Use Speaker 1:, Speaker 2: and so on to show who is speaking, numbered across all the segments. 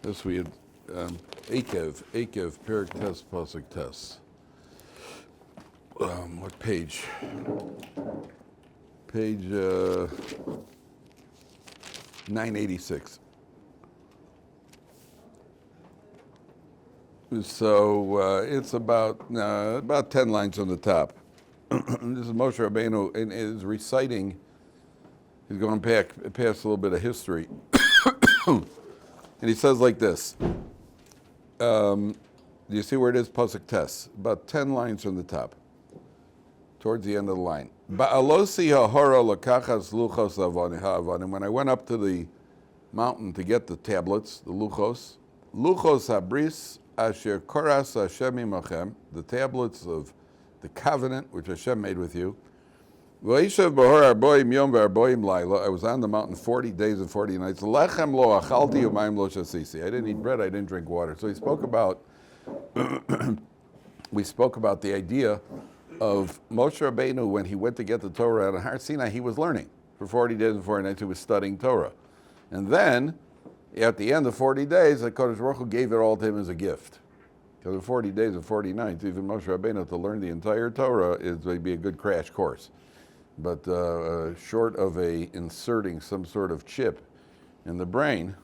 Speaker 1: This we had Eikev, Perik Test, Pasuk Test. What page? Page 986. So it's about 10 lines on the top. This is Moshe Rabbeinu and is reciting. He's going back past a little bit of history, and he says like this. Do you see where it is? Pasuk Tes, about 10 lines from the top, towards the end of the line. Ba'alosi hahara lakachas luchos ha'avanim. When I went up to the mountain to get the tablets, the luchos habris asher koras Hashem imachem, the tablets of the covenant which Hashem made with you. I was on the mountain 40 days and 40 nights. I didn't eat bread, I didn't drink water. So he spoke about, we spoke about the idea of Moshe Rabbeinu when he went to get the Torah at Har Sinai, he was learning. For 40 days and 40 nights he was studying Torah. And then, at the end of 40 days, the Kodesh Baruch Hu gave it all to him as a gift. Because in 40 days and 40 nights, even Moshe Rabbeinu to learn the entire Torah is would be a good crash course. But short of inserting some sort of chip in the brain,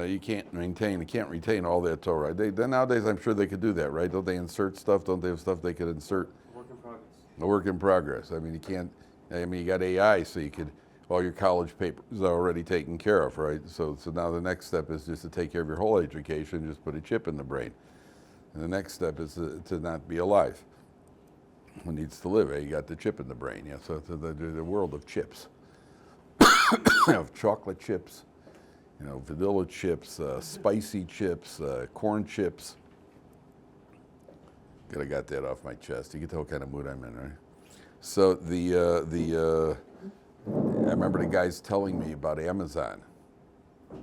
Speaker 1: you can't retain all that Torah. Nowadays, I'm sure they could do that, right? Don't they insert stuff? Don't they have stuff they could insert?
Speaker 2: Work in progress.
Speaker 1: A work in progress. I mean, you can't. I mean, you got AI, so you could. All your college papers are already taken care of, right? So now the next step is just to take care of your whole education. Just put a chip in the brain, and the next step is to not be alive. Who needs to live? You got the chip in the brain. Yeah. So the world of chips. You have chocolate chips, vanilla chips, spicy chips, corn chips. Could have got that off my chest. You can tell what kind of mood I'm in, right? So I remember the guys telling me about Amazon. Or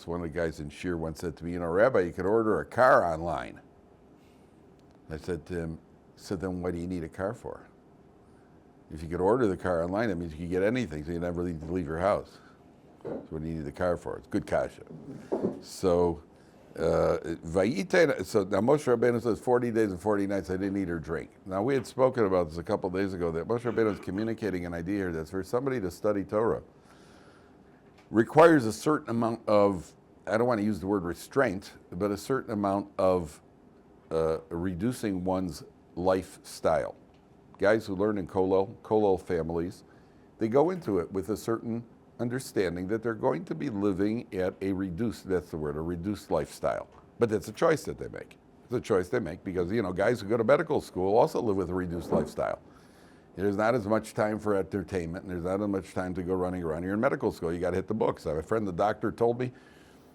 Speaker 1: one of the guys in Shear once said to me, Rabbi, you could order a car online. I said to him, then what do you need a car for? If you could order the car online, that means you could get anything, so you never need to leave your house. So what do you need the car for? It's good kasha. So, so now Moshe Rabbeinu says 40 days and 40 nights I didn't eat or drink. Now we had spoken about this a couple of days ago, that Moshe Rabbeinu is communicating an idea here that for somebody to study Torah requires a certain amount of, I don't want to use the word restraint, but a certain amount of reducing one's lifestyle. Guys who learn in kollel families, they go into it with a certain understanding that they're going to be living at a reduced lifestyle. But that's a choice that they make. It's a choice they make because, guys who go to medical school also live with a reduced lifestyle. There's not as much time for entertainment, and there's not as much time to go running around. You're in medical school, you got to hit the books. I have a friend, the doctor told me,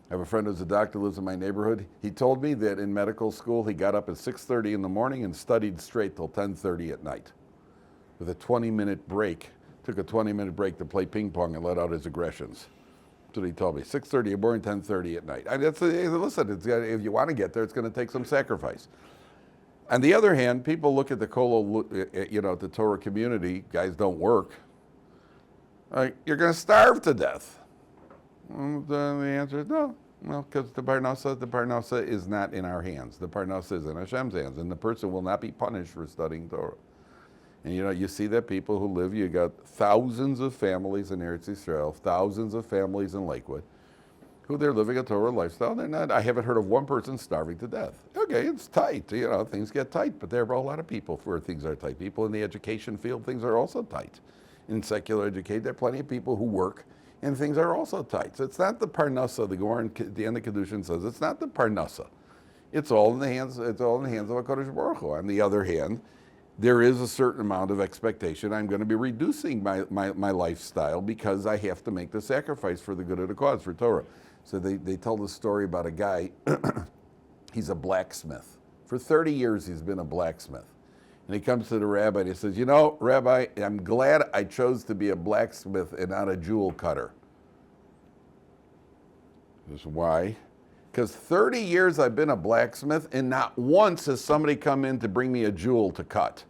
Speaker 1: I have a friend who's a doctor, lives in my neighborhood. He told me that in medical school, he got up at 6:30 in the morning and studied straight till 10:30 at night. With a 20-minute break, took a 20-minute break to play ping pong and let out his aggressions. That's what he told me. 6:30 in the morning, 10:30 at night. Listen, if you want to get there, it's going to take some sacrifice. On the other hand, people look at the the Torah community, guys don't work. You're going to starve to death. The answer is no. Well, because the Parnasa is not in our hands. The Parnasa is in Hashem's hands, and the person will not be punished for studying Torah. And you see that people who live, you got thousands of families in Eretz Yisrael, thousands of families in Lakewood, who they're living a Torah lifestyle. They're not. I haven't heard of one person starving to death. Okay, it's tight. Things get tight, but there are a lot of people where things are tight. People in the education field, things are also tight. In secular education, there are plenty of people who work, and things are also tight. So it's not the Parnasa. The Gemara at the end of Kedushin says it's not the Parnasa. It's all in the hands. It's all in the hands of HaKadosh Baruch Hu. On the other hand, there is a certain amount of expectation. I'm going to be reducing my lifestyle because I have to make the sacrifice for the good of the cause, for Torah. So they tell the story about a guy, he's a blacksmith. For 30 years he's been a blacksmith. And he comes to the rabbi and he says, Rabbi, I'm glad I chose to be a blacksmith and not a jewel cutter. He says, why? Because 30 years I've been a blacksmith and not once has somebody come in to bring me a jewel to cut.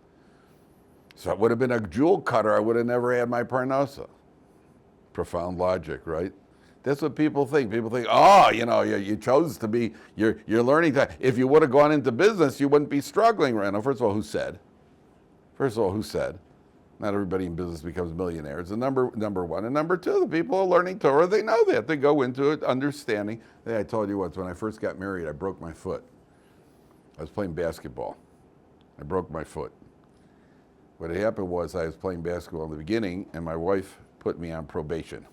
Speaker 1: So I would have been a jewel cutter, I would have never had my parnasa. Profound logic, right? That's what people think. People think, oh, you chose to be, you're learning that. If you would have gone into business, you wouldn't be struggling right now. First of all, who said? Not everybody in business becomes millionaires. And number one. And number two, the people who are learning Torah, they know that. They go into it understanding. I told you once, when I first got married, I broke my foot. I was playing basketball. I broke my foot. What had happened was I was playing basketball in the beginning, and my wife put me on probation.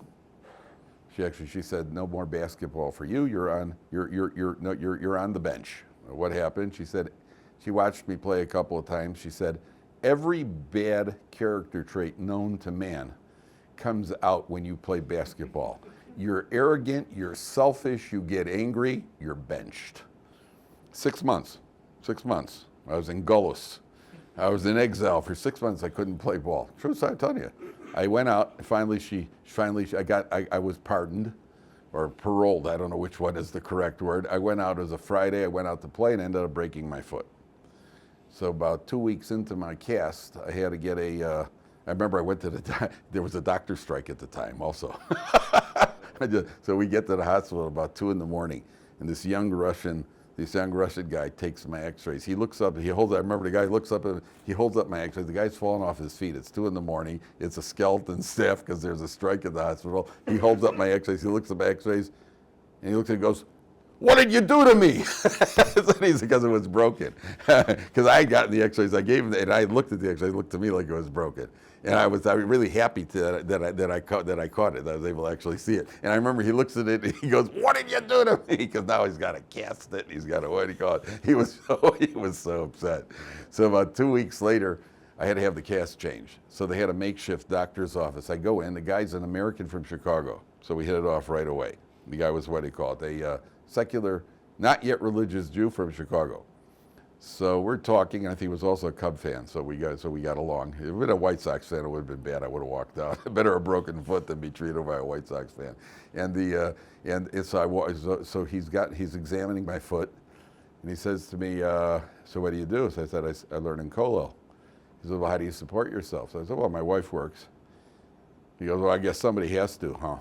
Speaker 1: She said, no more basketball for you. You're on the bench. What happened? She said, she watched me play a couple of times. She said, every bad character trait known to man comes out when you play basketball. You're arrogant, you're selfish, you get angry, you're benched. 6 months. I was in Gullus. I was in exile for 6 months. I couldn't play ball. Truth, I tell you. I went out. Finally, I was pardoned or paroled. I don't know which one is the correct word. I went out as a Friday. I went out to play and ended up breaking my foot. So about 2 weeks into my cast, I had to get I remember I went to there was a doctor strike at the time also. So we get to the hospital about 2 a.m, and this young Russian guy takes my x-rays. He looks up, I remember the guy looks up, and he holds up my x-rays. The guy's falling off his feet. It's 2 a.m. It's a skeleton staff because there's a strike at the hospital. He holds up my x-rays. He looks at my x-rays, and he looks at it and goes, what did you do to me? Because it was broken. Because I had gotten the x-rays. I gave him, and I looked at the x-rays. It looked to me like it was broken. And I was really happy that I caught it. I was able to actually see it. And I remember he looks at it and he goes, "What did you do to me?" Because now he's got to cast it. He's got to, what do you call it? He was so upset. So about 2 weeks later, I had to have the cast changed. So they had a makeshift doctor's office. I go in. The guy's an American from Chicago. So we hit it off right away. The guy was, what do you call it? A secular, not yet religious Jew from Chicago. So we're talking, and I think he was also a Cub fan, so we got along. If it had been a White Sox fan, it would have been bad. I would have walked out. Better a broken foot than be treated by a White Sox fan. So he's examining my foot, and he says to me, "So what do you do?" So I said, "I learn in Kollel." He said, "Well, how do you support yourself?" So I said, "Well, my wife works." He goes, "Well, I guess somebody has to, huh?"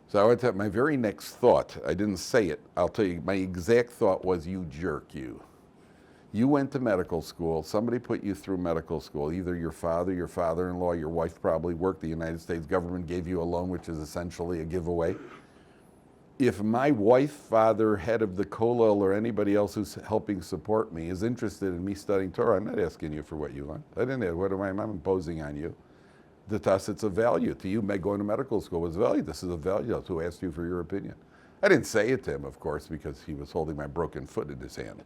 Speaker 1: So I went to my very next thought. I didn't say it. I'll tell you, my exact thought was, you jerk, you. You went to medical school. Somebody put you through medical school. Either your father, your father-in-law, your wife probably worked. The United States government gave you a loan, which is essentially a giveaway. If my wife, father, head of the kollel, or anybody else who's helping support me is interested in me studying Torah, I'm not asking you for what you want. I'm imposing on you. To us, it's a value. To you, going to medical school was value. This is a value. Who asked you for your opinion? I didn't say it to him, of course, because he was holding my broken foot in his hand.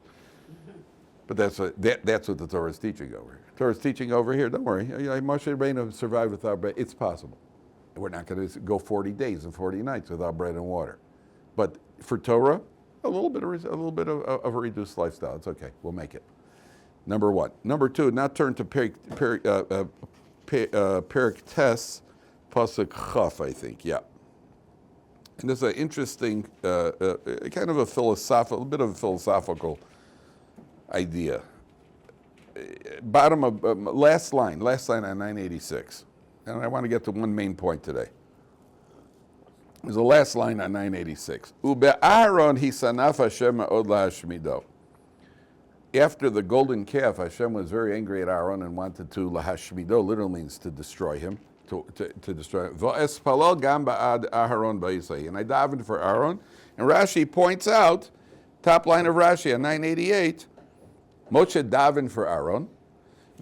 Speaker 1: But that's what the Torah is teaching over here. Torah is teaching over here. Don't worry. Moshe Rabbeinu survived without bread. It's possible. We're not going to go 40 days and 40 nights without bread and water. But for Torah, a little bit of a reduced lifestyle. It's okay. We'll make it. Number one. Number two. Now turn to Perik Tes, Pasuk Chaf, I think, yeah. And there's an interesting, kind of a bit of a philosophical idea. Bottom of, last line on 986. And I want to get to one main point today. There's the last line on 986. Ube'aron hisanaf Hashem ma'od lahashmido. After the golden calf, Hashem was very angry at Aaron and wanted to lahashmido, literally means to destroy him, to destroy him. V'espalal gam ba'ad Aharon ba'isai. And I davened for Aaron. And Rashi points out, top line of Rashi on 988, Moshe davened for Aaron.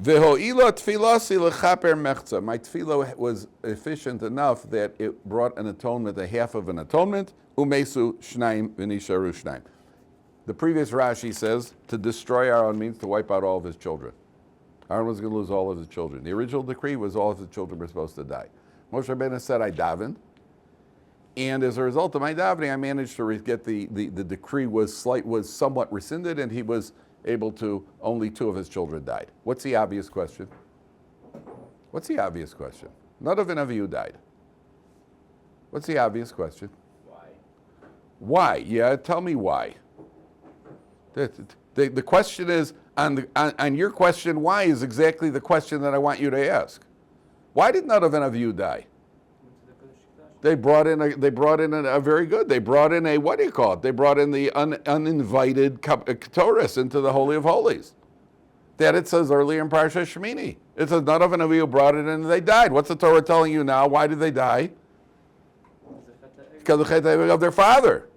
Speaker 1: V'ho'ilo tfilasi l'chaper mechza. My tefillah was efficient enough that it brought an atonement, a half of an atonement. Umesu shnaim v'nisharu shnaim. The previous Rashi says to destroy Aaron means to wipe out all of his children. Aaron was going to lose all of his children. The original decree was all of his children were supposed to die. Moshe Rabbeinu said, I davened. And as a result of my davening, I managed to get the decree was somewhat rescinded, and he was able to, only 2 of his children died. What's the obvious question? What's the obvious question? None of you died. What's the obvious question?
Speaker 2: Why?
Speaker 1: Why? Yeah, tell me why. The question is, on your question, why is exactly the question that I want you to ask. Why did none of you die? They brought in a very good. They brought in what do you call it? They brought in the uninvited Torahs into the Holy of Holies. That it says earlier in Parsha Shemini. It says none of an Avihu brought it in and they died. What's the Torah telling you now? Why did they die? Because of the chet of their father.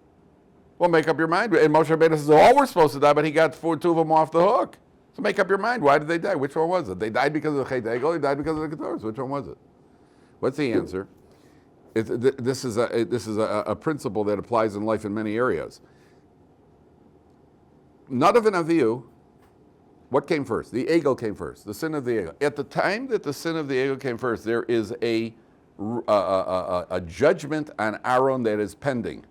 Speaker 1: Well, make up your mind. And Moshe Rabbeinu says all were supposed to die, but he got two of them off the hook. So make up your mind. Why did they die? Which one was it? They died because of the chet they died because of the Torahs. Which one was it? What's the answer? This is a principle that applies in life in many areas. Not of an Avihu. What came first? The ego came first. The sin of the ego. At the time that the sin of the ego came first, there is a judgment on Aaron that is pending.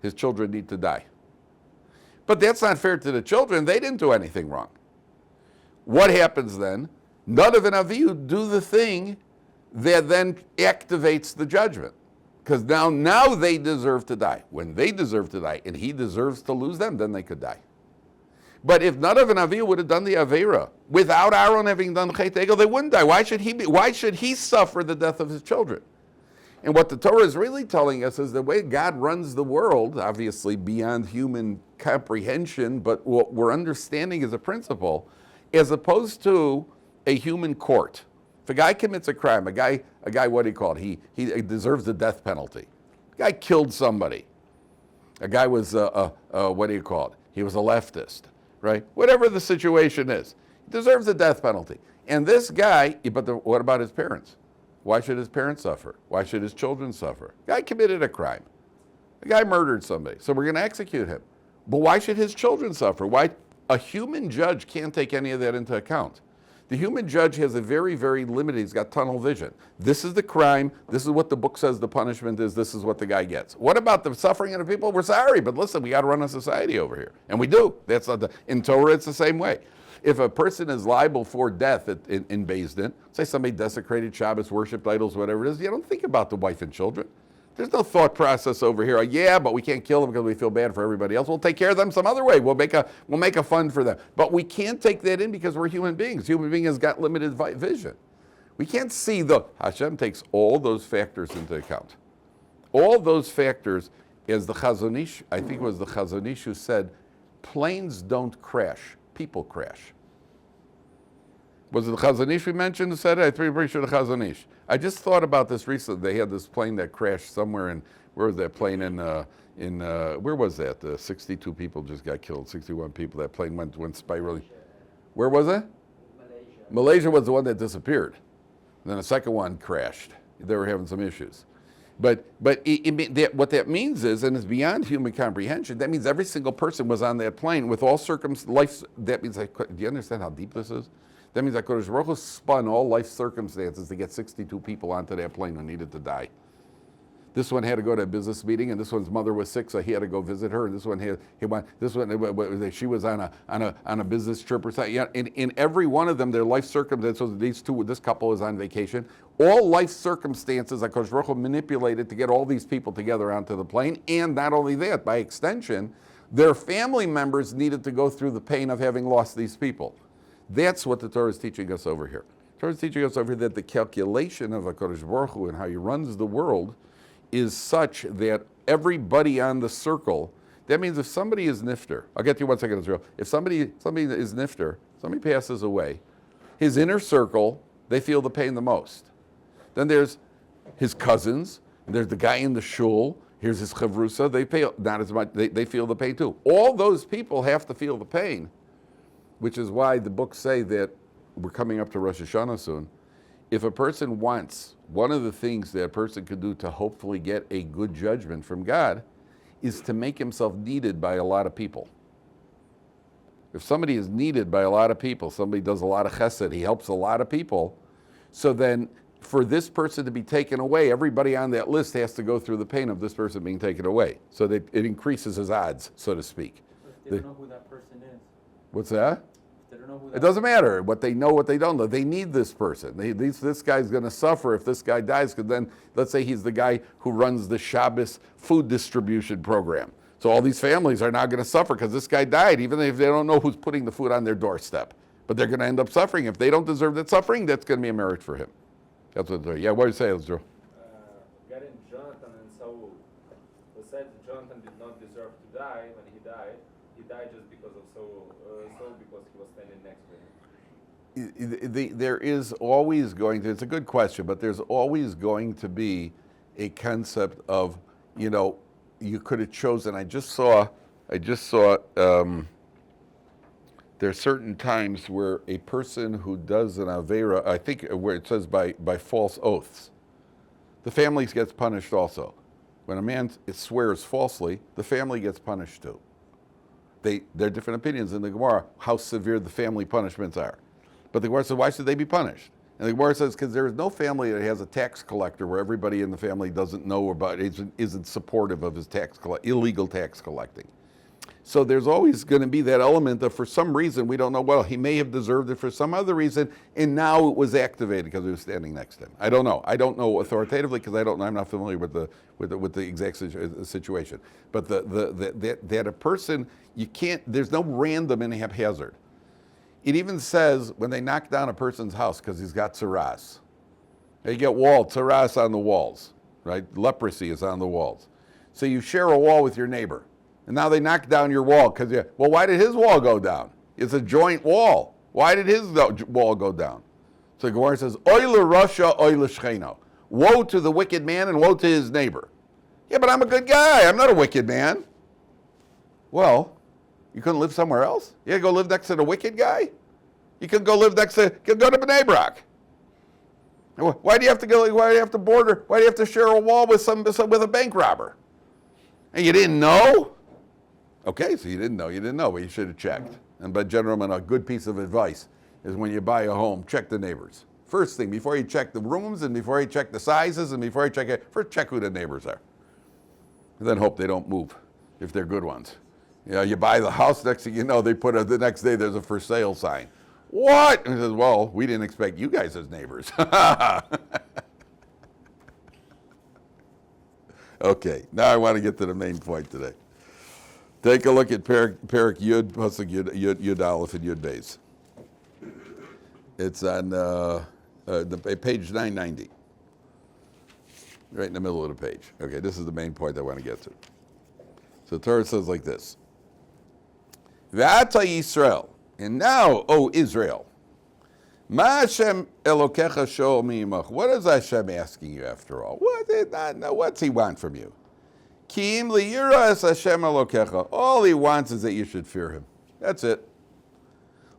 Speaker 1: His children need to die. But that's not fair to the children. They didn't do anything wrong. What happens then? None of an Avihu do the thing that then activates the judgment. Because now they deserve to die. When they deserve to die and he deserves to lose them, then they could die. But if none of an Avihu would have done the Avera, without Aaron having done Chet Egel, they wouldn't die. Why should he suffer the death of his children? And what the Torah is really telling us is the way God runs the world, obviously beyond human comprehension, but what we're understanding as a principle, as opposed to a human court. If a guy commits a crime, a guy, what do you call it? He deserves the death penalty. A guy killed somebody. A guy was, what do you call it? He was a leftist, right? Whatever the situation is, he deserves the death penalty. And this guy, but what about his parents? Why should his parents suffer? Why should his children suffer? A guy committed a crime. A guy murdered somebody, so we're going to execute him. But why should his children suffer? Why? A human judge can't take any of that into account. The human judge has a very, very limited, he's got tunnel vision. This is the crime, this is what the book says the punishment is, this is what the guy gets. What about the suffering of the people? We're sorry, but listen, we got to run a society over here. And we do. That's not in Torah, it's the same way. If a person is liable for death in Beis Din, say somebody desecrated Shabbos, worshipped idols, whatever it is, you don't think about the wife and children. There's no thought process over here. Yeah, but we can't kill them because we feel bad for everybody else. We'll take care of them some other way. We'll make a fund for them. But we can't take that in because we're human beings. Human being has got limited vision. We can't see Hashem takes all those factors into account. All those factors, as the Chazon Ish, I think it was the Chazon Ish who said, planes don't crash, people crash. Was it the Chazon Ish we mentioned who said it? I'm pretty sure the Chazon Ish. I just thought about this recently. They had this plane that crashed somewhere in, where was that plane where was that? 62 people just got killed, 61 people. That plane went spiraling. Where was it? Malaysia was the one that disappeared. And then a second one crashed. They were having some issues. But what that means is, and it's beyond human comprehension, that means every single person was on that plane with all life. That means, do you understand how deep this is? That means that HaKadosh Baruch Hu spun all life circumstances to get 62 people onto that plane who needed to die. This one had to go to a business meeting, and this one's mother was sick, so he had to go visit her. And this one she was on a business trip or something. Yeah, in every one of them, their life circumstances. This couple is on vacation. All life circumstances, HaKadosh Baruch Hu manipulated to get all these people together onto the plane. And not only that, by extension, their family members needed to go through the pain of having lost these people. That's what the Torah is teaching us over here. The Torah is teaching us over here that the calculation of HaKadosh Baruch Hu and how he runs the world is such that everybody on the circle, that means if somebody is nifter, I'll get to you 1 second, Israel. If somebody is nifter, somebody passes away, his inner circle, they feel the pain the most. Then there's his cousins, and there's the guy in the shul, here's his chavrusa, they pay not as much, they feel the pain too. All those people have to feel the pain, which is why the books say that we're coming up to Rosh Hashanah soon. If a person wants, one of the things that a person could do to hopefully get a good judgment from God is to make himself needed by a lot of people. If somebody is needed by a lot of people, somebody does a lot of chesed, he helps a lot of people, so then for this person to be taken away, everybody on that list has to go through the pain of this person being taken away. So that it increases his odds, so to speak.
Speaker 2: But they don't know who that person is.
Speaker 1: What's that?
Speaker 2: They don't know who
Speaker 1: it doesn't matter what they know, what they don't know. They need this person. This guy's going to suffer if this guy dies, because then, let's say he's the guy who runs the Shabbos food distribution program. So all these families are now going to suffer because this guy died, even if they don't know who's putting the food on their doorstep. But they're going to end up suffering. If they don't deserve that suffering, that's going to be a merit for him. That's what they're doing. Yeah, what do you say, Drew?
Speaker 3: Getting judged said Jonathan did not deserve to die when he died. He died just because of Saul because he was standing next to him.
Speaker 1: There is always going to, it's a good question, but there's always going to be a concept of, you could have chosen. I just saw there are certain times where a person who does an avera, I think where it says by false oaths, the family gets punished also. When a man swears falsely, the family gets punished too. There are different opinions in the Gemara how severe the family punishments are. But the Gemara says, why should they be punished? And the Gemara says, because there is no family that has a tax collector where everybody in the family doesn't know about, isn't supportive of his illegal tax collecting. So there's always going to be that element of, for some reason, we don't know, well, he may have deserved it for some other reason, and now it was activated because he was standing next to him. I don't know. I don't know authoritatively because I don't know. I'm not familiar with the exact situation. But that a person, you can't, there's no random and haphazard. It even says when they knock down a person's house because he's got tsaras. You get tsaras on the walls, right? Leprosy is on the walls. So you share a wall with your neighbor. And now they knock down your wall because, well, why did his wall go down? It's a joint wall. Why did his wall go down? So Gemara says, Oile Russia, Oile Shcheno. Woe to the wicked man and woe to his neighbor. Yeah, but I'm a good guy. I'm not a wicked man. Well, you couldn't live somewhere else? You had to go live next to the wicked guy? You could go live go to Bnei Brak. Why do you have to go? Why do you have to border? Why do you have to share a wall with with a bank robber? And you didn't know? Okay, so you didn't know, but you should have checked. And but gentlemen, a good piece of advice is when you buy a home, check the neighbors. First thing, before you check the rooms and before you check the sizes and before you check it, first check who the neighbors are. And then hope they don't move if they're good ones. You buy the house, next thing you know, they put the next day there's a for sale sign. What? And he says, well, we didn't expect you guys as neighbors. Okay, now I want to get to the main point today. Take a look at Perik Yud, Pasuk Yud Aleph and Yud Beis. It's on page 990. Right in the middle of the page. Okay, this is the main point I want to get to. So Torah says like this. V'ata Yisrael, and now, O Israel, Ma Hashem Elokecha Sho'ol Mi'imach. What is Hashem asking you after all? What's he want from you? Ki'im li'yira es Hashem Elokecha. All he wants is that you should fear him. That's it.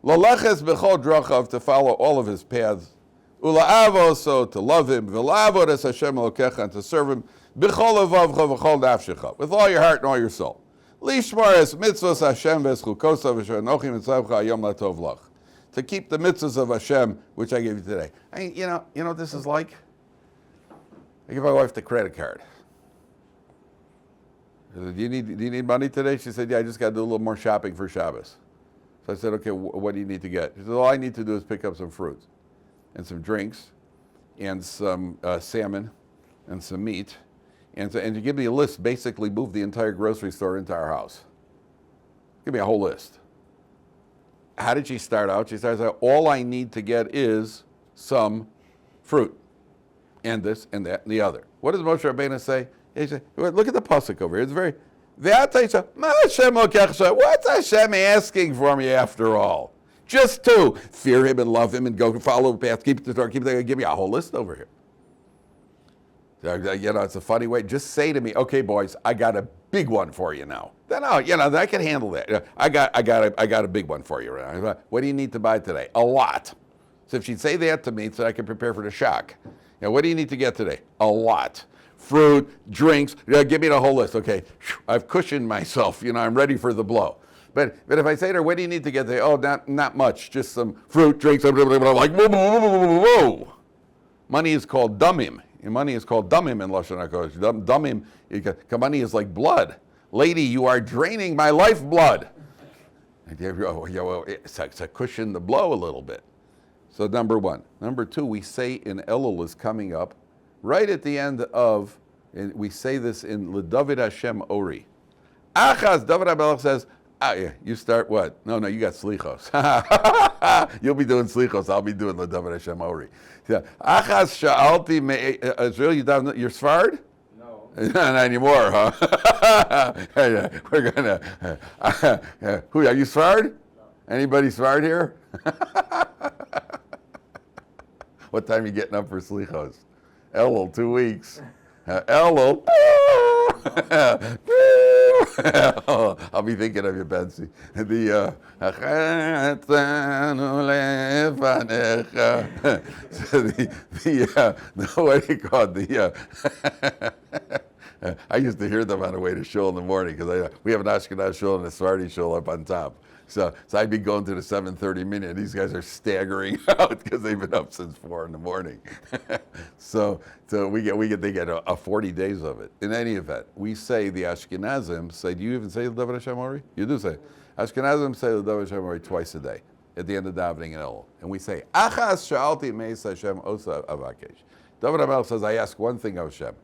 Speaker 1: Laleches b'chol drachav, to follow all of his paths. Ula'avo, so to love him. V'la'avod es Hashem Elokecha, and to serve him. B'chol levavcha v'chol nafshecha, with all your heart and all your soul. Lishmar es mitzvos Hashem v'eschukosav v'sher anochi mitzavcha hayom latov lach. To keep the mitzvahs of Hashem, which I gave you today. You know what this is like? I give my wife the credit card. I said, do you need money today? She said, yeah, I just got to do a little more shopping for Shabbos. So I said, okay, what do you need to get? She said, all I need to do is pick up some fruit and some drinks and some salmon and some meat. And to give me a list, basically move the entire grocery store into our house. Give me a whole list. How did she start out? She starts out, all I need to get is some fruit, and this, and that, and the other. What does Moshe Rabbeinu say? He said, look at the pasuk over here. It's very, what's Hashem asking for me after all? Just to fear him and love him and go follow the path, keep the Torah, give me a whole list over here. It's a funny way. Just say to me, okay, boys, I got a big one for you now. Then I can handle that. I got a big one for you. What do you need to buy today? A lot. So if she'd say that to me, so I can prepare for the shock. What do you need to get today? A lot. Fruit, drinks. Give me the whole list. Okay, I've cushioned myself. I'm ready for the blow. But if I say to her, what do you need to get today? Oh, not much. Just some fruit, drinks. I'm like, whoa. Money is called dumim. Money is called damim in Lashon HaKodesh. Damim, money is like blood. Lady, you are draining my lifeblood. To cushion the blow a little bit. So number one. Number two, we say in Elul is coming up, right at the end of, and we say this in Dovid Hashem Ori. Achaz, David HaMelech says, you start what? No, you got slichos. You'll be doing slichos. I'll be doing David Hashem Ori. Achaz sha'alti Israel, you're Sfard?
Speaker 3: No.
Speaker 1: Not anymore, huh? We're gonna. Who are you? Svard? Anybody Svard here? What time are you getting up for slichos? Elul, 2 weeks. Elul. I'll be thinking of you, Betsy. The what do you call it? I used to hear them on the way to shul in the morning because we have an Ashkenaz shul and a Sephardi shul up on top. So I'd be going to the 7:30 minute. These guys are staggering out because they've been up since 4 in the morning. so they get a 40 days of it. In any event, we say the Ashkenazim say. Do you even say the Dovid Hashem Ori? You do say. Ashkenazim say the Dovid Hashem Ori twice a day at the end of davening in Elul, and we say Achas Sha'alti Meis Hashem Osa Avakesh. David HaMelech says, I ask one thing of Hashem.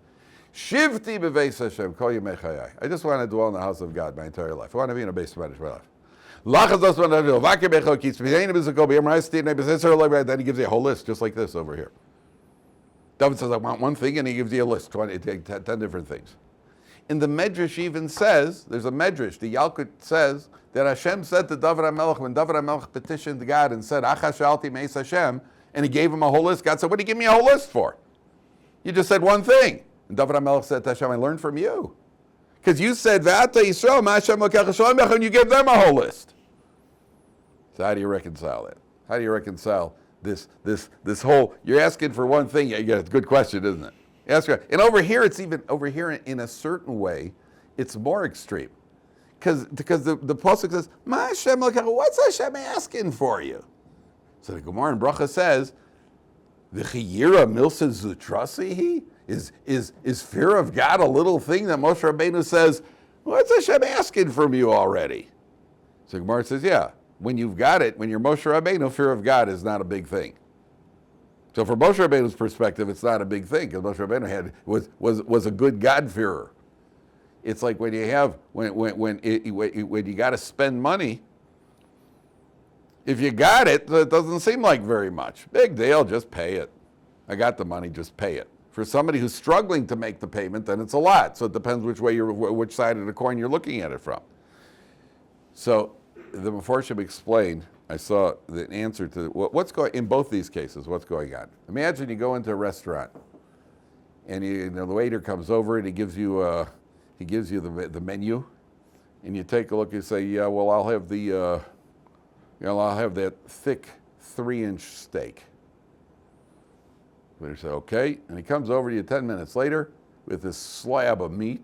Speaker 1: Shivti Beveis Hashem Kol Yemei Chayai. I just want to dwell in the house of God my entire life. I want to be in a base of my life. Then he gives you a whole list, just like this over here. David says, I want one thing, and he gives you a list, 10 different things. And the Medrash even says, there's a Medrash, the Yalkut says, that Hashem said to David HaMelech, when David HaMelech petitioned God and said, Achas Shalti Meis Hashem, and he gave him a whole list, God said, what do you give me a whole list for? You just said one thing. And David HaMelech said to Hashem, I learned from you. Because you said, V'ata Yisrael, Ma'ashem L'kecha Shalom Bech, and you gave them a whole list. So how do you reconcile that? How do you reconcile this whole, you're asking for one thing, yeah, it's a good question, isn't it? And over here, it's even, over here in a certain way, it's more extreme. Because the Pasuk says, Ma Hashem L'kecha, what's Hashem asking for you? So the Gemara in Bracha says, the Chiyira Milsa Zutrasihi? Is fear of God a little thing that Moshe Rabbeinu says, what's Hashem asking from you already? So Gemara says, yeah, when you've got it, when you're Moshe Rabbeinu, fear of God is not a big thing. So from Moshe Rabbeinu's perspective, it's not a big thing, because Moshe Rabbeinu was a good God-fearer. It's like when you have, when you got to spend money, if you got it, it doesn't seem like very much. Big deal, just pay it. I got the money, just pay it. For somebody who's struggling to make the payment, then it's a lot. So it depends which side of the coin you're looking at it from. So the Mefarshim explained, I saw the answer to what's going in both these cases. What's going on? Imagine you go into a restaurant, and the waiter comes over and he gives you the menu, and you take a look and say, yeah, well, I'll have that thick 3-inch steak. Waiter said, okay, and he comes over to you 10 minutes later with this slab of meat,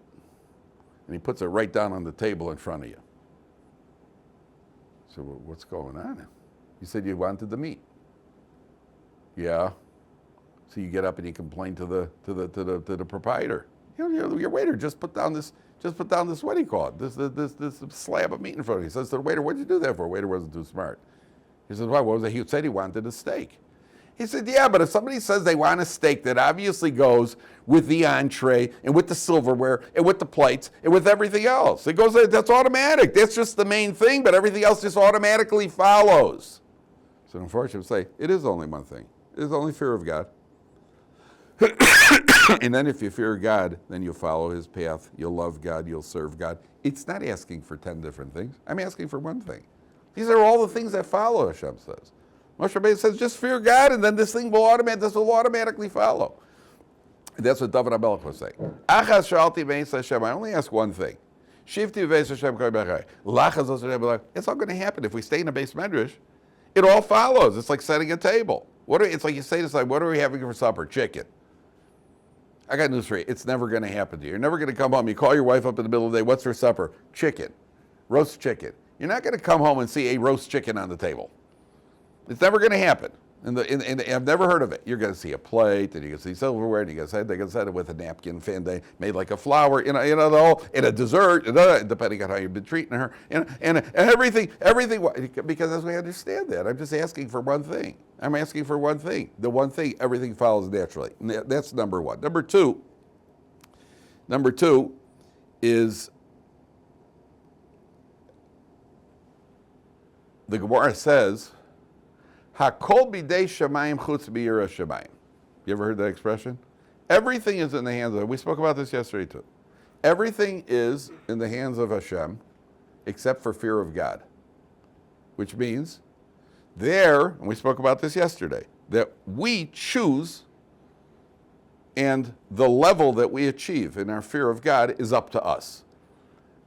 Speaker 1: and he puts it right down on the table in front of you. So what's going on? You said you wanted the meat. Yeah. So you get up and you complain to the proprietor. Your waiter just put down this what do you call it? This slab of meat in front of you. He says to the waiter, what did you do that for? The waiter wasn't too smart. He says, why? What was it? He said he wanted a steak. He said, yeah, but if somebody says they want a steak that obviously goes with the entree and with the silverware and with the plates and with everything else, it goes, that's automatic. That's just the main thing, but everything else just automatically follows. So unfortunately, say, it is only one thing. It is only fear of God. And then if you fear God, then you'll follow his path. You'll love God. You'll serve God. It's not asking for 10 different things. I'm asking for one thing. These are all the things that follow, Hashem says. Moshe Rabbeinu says, just fear God, and then this will automatically follow. And that's what David HaMelech was saying. Achas shalti meis Hashem. I only ask one thing. Shivti veis Hashem kol bechai. Lachas Hashem. It's all going to happen if we stay in a base medrash. It all follows. It's like setting a table. It's like you say to somebody, what are we having for supper? Chicken. I got news for you. It's never going to happen to you. You're never going to come home. You call your wife up in the middle of the day. What's for supper? Chicken. Roast chicken. You're not going to come home and see a roast chicken on the table. It's never going to happen. And I've never heard of it. You're going to see a plate, and you're going to see silverware, and they're going to set it with a napkin fan made like a flower, the whole, and a dessert, depending on how you've been treating her, and everything, because as we understand that, I'm just asking for one thing. I'm asking for one thing. The one thing, everything follows naturally. That's number one. Number two is the Gemara says, Hakol bidei shamayim chutz b'yira shamayim. You ever heard that expression? Everything is in the hands of, we spoke about this yesterday too. Everything is in the hands of Hashem except for fear of God, which means and we spoke about this yesterday, that we choose and the level that we achieve in our fear of God is up to us.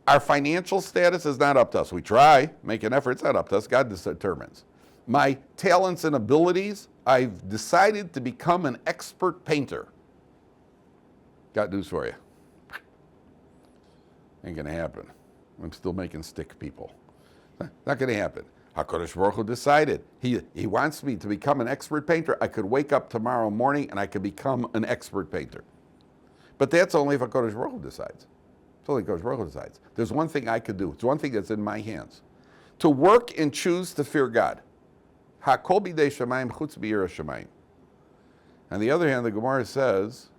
Speaker 1: Our financial status is not up to us. We try, make an effort, it's not up to us. God determines. My talents and abilities, I've decided to become an expert painter. Got news for you. Ain't gonna happen. I'm still making stick people. Not gonna happen. HaKadosh Baruch Hu decided. He wants me to become an expert painter. I could wake up tomorrow morning and I could become an expert painter. But that's only if HaKadosh Baruch Hu decides. It's only HaKadosh Baruch Hu decides. There's one thing I could do. It's one thing that's in my hands. To work and choose to fear God. HaKol bidei shamayim chutz b'yirah shamayim. On the other hand, the Gemara says,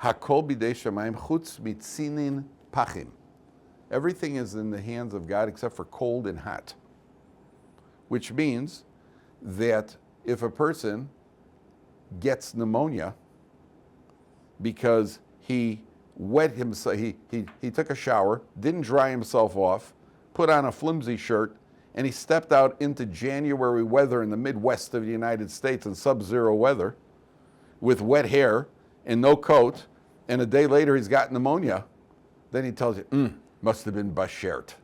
Speaker 1: HaKol bidei shamayim chutz mitzinin pachim. Everything is in the hands of God except for cold and hot. Which means that if a person gets pneumonia because he wet himself, he took a shower, didn't dry himself off, put on a flimsy shirt, and he stepped out into January weather in the Midwest of the United States in sub-zero weather with wet hair and no coat, and a day later he's got pneumonia, then he tells you, must have been bashert.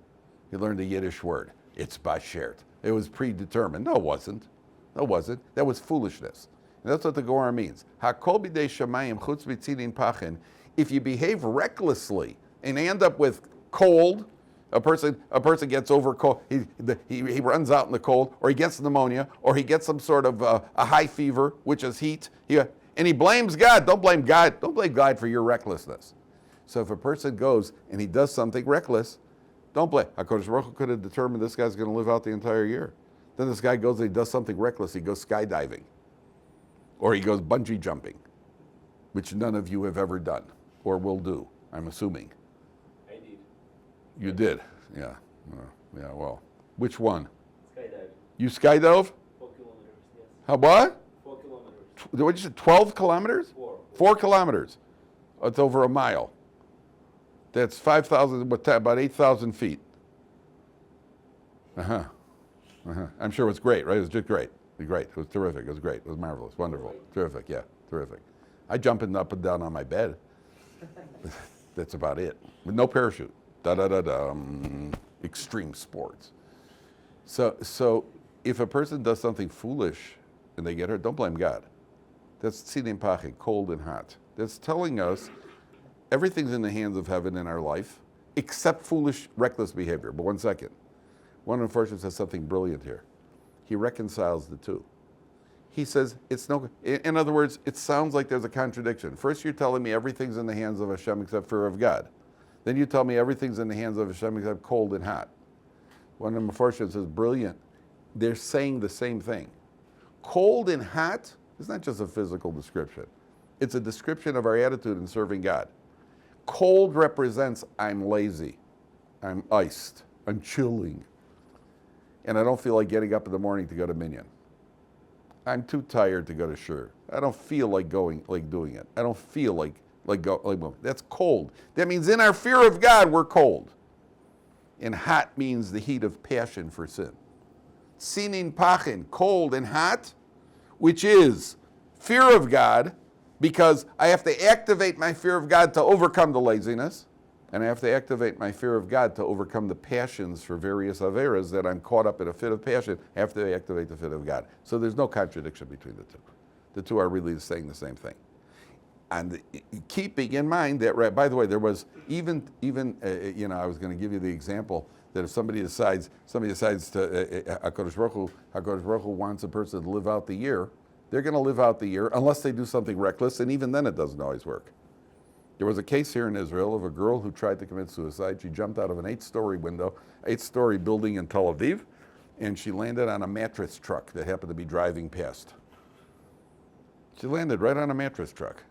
Speaker 1: He learned a Yiddish word. It's bashert. It was predetermined. No, it wasn't. No, it wasn't. That was foolishness. And that's what the Gemara means. HaKol bidei shamayim chutz mitzinin pachin. If you behave recklessly and end up with cold, a person gets over cold, he runs out in the cold, or he gets pneumonia, or he gets some sort of a high fever, which is heat, and he blames God. Don't blame God. Don't blame God for your recklessness. So if a person goes and he does something reckless, don't blame. HaKadosh Baruch Hu could have determined this guy's going to live out the entire year. Then this guy goes and he does something reckless. He goes skydiving. Or he goes bungee jumping, which none of you have ever done or will do, I'm assuming.
Speaker 3: I did.
Speaker 1: You did? Yeah. Yeah, well. Which one?
Speaker 3: Skydiving.
Speaker 1: You skydove?
Speaker 3: 4 kilometers, yes.
Speaker 1: How what?
Speaker 3: 4 kilometers.
Speaker 1: What did you say, 12 kilometers?
Speaker 3: 4.
Speaker 1: 4 kilometers. It's over a mile. That's 5,000, about 8,000 feet. I'm sure it was great, right? It was just great. It was great. It was terrific. It was great. It was marvelous. Wonderful. Terrific. Yeah, terrific. I jump up and down on my bed. That's about it. With no parachute. Extreme sports. So if a person does something foolish and they get hurt, don't blame God. That's tzidin pachin, cold and hot. That's telling us everything's in the hands of heaven in our life, except foolish, reckless behavior. But one second. One unfortunately says something brilliant here. He reconciles the two. He says, in other words, it sounds like there's a contradiction. First you're telling me everything's in the hands of Hashem except fear of God. Then you tell me everything's in the hands of Hashem except cold and hot. One unfortunately says, brilliant. They're saying the same thing. Cold and hot is not just a physical description. It's a description of our attitude in serving God. Cold represents I'm lazy, I'm iced, I'm chilling, and I don't feel like getting up in the morning to go to Minyan. I'm too tired to go to Shur. I don't feel like doing it. I don't feel like moving. That's cold. That means in our fear of God, we're cold. And hot means the heat of passion for sin. Sinin pachin, cold and hot, which is fear of God, because I have to activate my fear of God to overcome the laziness, and I have to activate my fear of God to overcome the passions for various averas that I'm caught up in a fit of passion. I have to activate the fit of God. So there's no contradiction between the two. The two are really saying the same thing. And keeping in mind that, by the way, there was even I was going to give you the example that if somebody decides to, HaKadosh Baruch Hu wants a person to live out the year, they're going to live out the year unless they do something reckless, and even then it doesn't always work. There was a case here in Israel of a girl who tried to commit suicide. She jumped out of an 8-story building in Tel Aviv, and she landed on a mattress truck that happened to be driving past. She landed right on a mattress truck.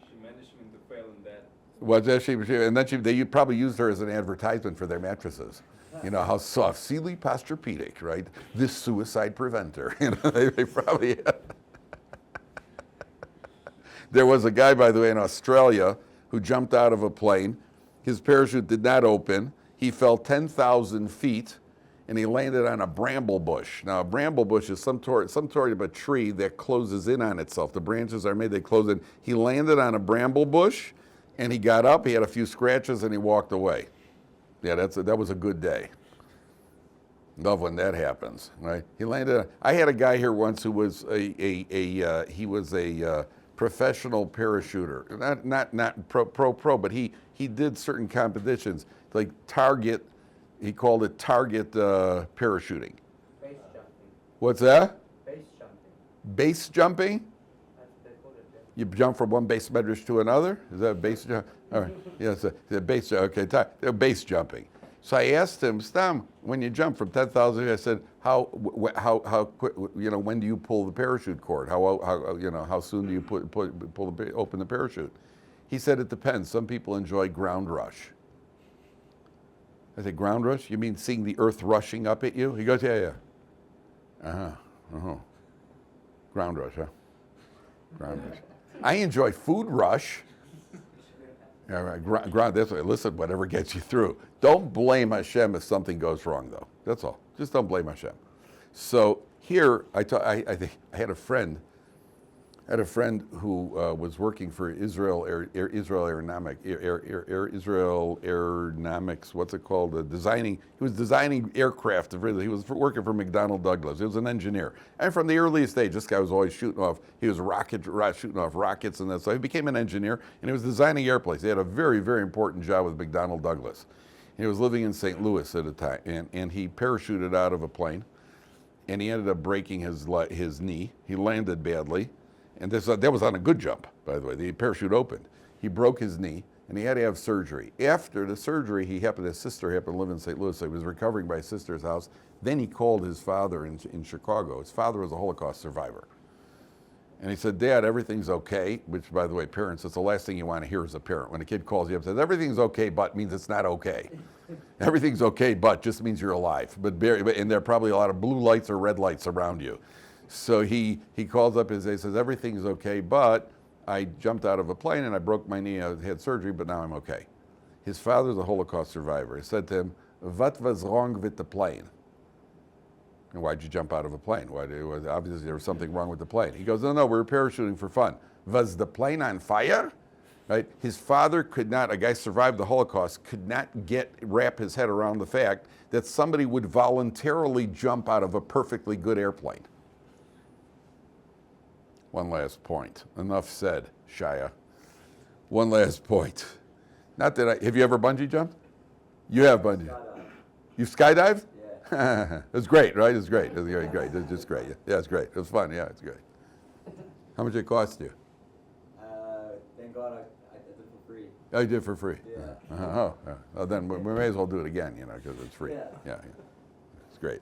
Speaker 3: She managed to fail in that.
Speaker 1: Was that and then they probably used her as an advertisement for their mattresses. You know, how soft, Sealy Posturepedic, right? This suicide preventer. You know, they probably There was a guy, by the way, in Australia who jumped out of a plane. His parachute did not open. He fell 10,000 feet, and he landed on a bramble bush. Now, a bramble bush is some sort of a tree that closes in on itself. The branches are made, they close in. He landed on a bramble bush, and he got up, he had a few scratches, and he walked away. Yeah, that was a good day. Love when that happens, right? He landed. I had a guy here once who was a professional parachuter, not pro, but he did certain competitions like target. He called it target parachuting.
Speaker 4: Base jumping.
Speaker 1: What's that?
Speaker 4: Base jumping.
Speaker 1: Base jumping?
Speaker 4: That's what they call it. Yeah.
Speaker 1: You jump from one base medrash to another? Is that a base jump? All right. Yeah, it's a base jump. Okay, base jumping. So I asked him, Stam, when you jump from 10,000, I said, how quick, when do you pull the parachute cord? How soon do you open the parachute? He said it depends. Some people enjoy ground rush. I said, ground rush? You mean seeing the earth rushing up at you? He goes, yeah. Ground rush, huh? Ground rush. I enjoy food rush. Yeah, right. That's what, listen, whatever gets you through. Don't blame Hashem if something goes wrong, though. That's all. Just don't blame Hashem. So here, I had a friend who was working for Israel Aeronautics. What's it called? He was designing aircraft. He was working for McDonnell Douglas. He was an engineer. And from the earliest age, this guy was always shooting off. He was shooting off rockets and that. So he became an engineer, and he was designing airplanes. He had a very, very important job with McDonnell Douglas. He was living in St. Louis at the time, and he parachuted out of a plane, and he ended up breaking his knee. He landed badly. And that was on a good jump, by the way. The parachute opened. He broke his knee, and he had to have surgery. After the surgery, his sister happened to live in St. Louis, so he was recovering by his sister's house. Then he called his father in Chicago. His father was a Holocaust survivor. And he said, Dad, everything's okay, which, by the way, parents, that's the last thing you want to hear as a parent. When a kid calls you up and says, everything's okay, but means it's not okay. Everything's okay, but just means you're alive. And there are probably a lot of blue lights or red lights around you. So he calls up he says, everything's okay, but I jumped out of a plane and I broke my knee. I had surgery, but now I'm okay. His father's a Holocaust survivor. He said to him, what was wrong with the plane? And why'd you jump out of a plane? Obviously there was something wrong with the plane. He goes, no, we were parachuting for fun. Was the plane on fire? Right? His father could not, a guy survived the Holocaust, could not wrap his head around the fact that somebody would voluntarily jump out of a perfectly good airplane. One last point. Enough said, Shia. One last point. Have you ever bungee jumped? You have bungee. You skydived? Yeah. It's great, right? It's great. It's great. It's just great. Yeah, it's great. It was fun. Yeah, it's great. How much did it cost you?
Speaker 4: Thank God I did it for free.
Speaker 1: Oh, you did it for free?
Speaker 4: Yeah.
Speaker 1: Well, then we may as well do it again, because it's free. Yeah. It's great.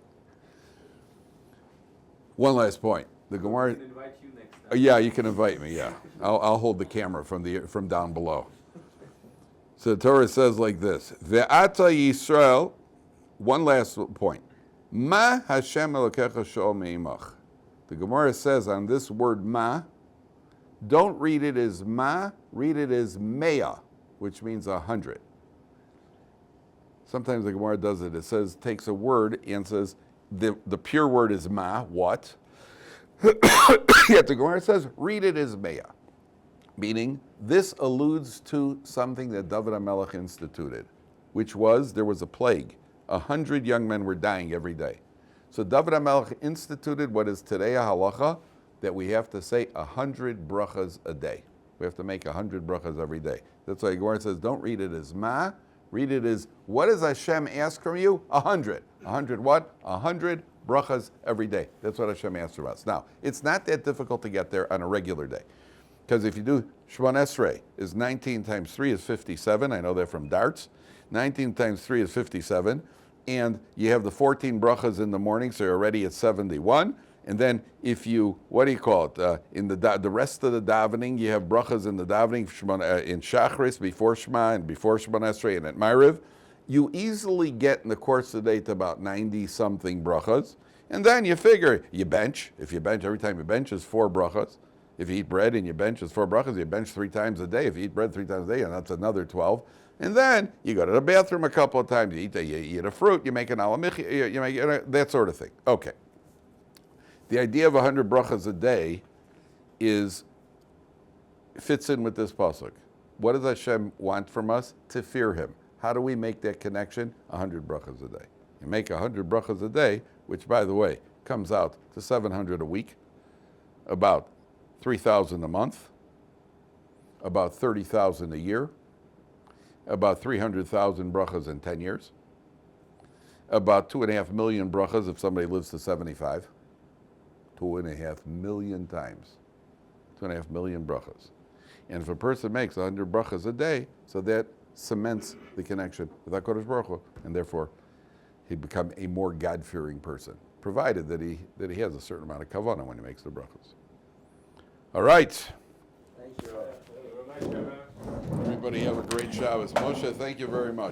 Speaker 1: One last point. The Gemara.
Speaker 3: I can invite you next time.
Speaker 1: Yeah, you can invite me. Yeah, I'll hold the camera from down below. So the Torah says like this: Ve'ata Yisrael. One last point. Ma Hashem Elokecha Shol Me'imach. The Gemara says on this word ma, don't read it as ma, read it as mea, which means 100. Sometimes the Gemara does it. It says takes a word and says the pure word is ma. What? Yet the Gemara says, read it as Mea, meaning this alludes to something that Dovid HaMelech instituted, which was there was a plague. 100 young men were dying every day. So Dovid HaMelech instituted what is today a halacha, that we have to say 100 brachas a day. We have to make 100 brachas every day. That's why the Gemara says, don't read it as ma, read it as, what does Hashem ask from you? 100. 100 what? 100 brachas every day. That's what Hashem asks from us. Now, it's not that difficult to get there on a regular day. Because if you do Shemon Esrei, is 19 times 3 is 57. I know that from darts. 19 times 3 is 57. And you have the 14 brachas in the morning, so you're already at 71. And then if you, in the rest of the davening, you have brachas in the davening, in Shachris, before Shema, and before Shemon Esrei, and at Ma'ariv. You easily get in the course of the day to about 90-something brachas. And then you figure, you bench. If you bench, every time you bench is 4 brachas. If you eat bread and you bench, it's 4 brachas. You bench 3 times a day. If you eat bread 3 times a day, and that's another 12. And then you go to the bathroom a couple of times. You eat a fruit. You make an alamichi. You make that sort of thing. Okay. The idea of 100 brachas a day fits in with this pasuk. What does Hashem want from us? To fear Him. How do we make that connection? 100 brachas a day. You make 100 brachas a day, which, by the way, comes out to 700 a week, about 3,000 a month, about 30,000 a year, about 300,000 brachas in 10 years, about 2.5 million brachas if somebody lives to 75. 2.5 million times. 2.5 million brachas. And if a person makes 100 brachas a day, so that cements the connection with HaKadosh Baruch Hu, and therefore he'd become a more God-fearing person, provided that he has a certain amount of kavanah when he makes the brachas. All right.
Speaker 4: Thank you.
Speaker 1: Everybody have a great Shabbos. Moshe, thank you very much.